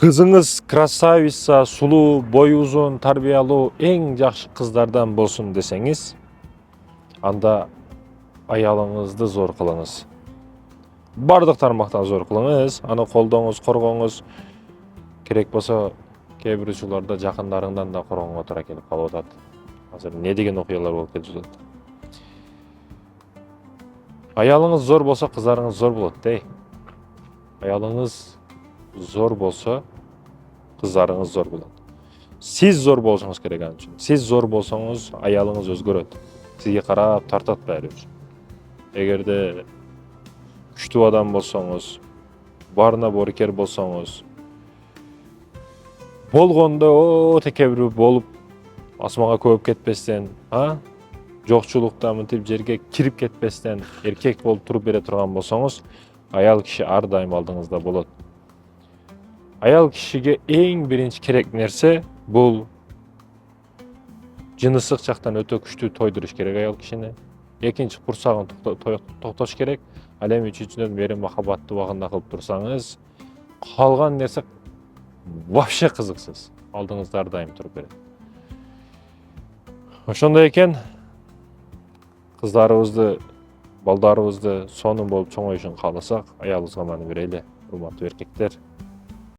Kızыңыз красавица, сулуу, бою узун, тарбиялуу, эң жакшы кыздардан болсун десеңиз, анда аялыңызды зор кылыңыз. Бардык тармактан зор кылыңыз, аны колдоңуз, коргоңуз. Керек болсо, кээ бир учурларда жакындарыңдан да коргонго туура келип калып атат. Азыр не деген окуялар болуп кетип жатат. Аялыңыз зор болсо, кыздарыңыз зор болот, дей. Аялыңыз зор болсо, кыздарыңыз зор болот. Сиз зор болушуңуз керек ал үчүн. Сиз зор болсоңуз, аялыңыз өзгөрөт. Сизге карап тартат баары. Эгерде күчтүү адам болсоңуз, баарына боорукер болсоңуз, болгондо текебир болуп асманга көбүп кетпестен, жокчулукта мынтип жерге кирип кетпестен эркек болуп туруп бере турган болсоңуз, аял киши ар дайым алдыңызда болот. Аял кишиге эң биринчи керек нерсе бул жынысык жактан өтө күчтүү тойдуруш керек аял кишини. Экинчи курсагын токтош керек. Ал эми үчүнчүдөн мээрим махаббаттуу убагында кылып турсаңыз, калган нерсе вообще кызыксыз. Алдыңызда ар дайым туруп берет. Ошондой экен, кыздарыбызды, балдарыбызды сонун болуп чоңоюшун кааласак, аялыбызга маани берели, урматтуу эркектер.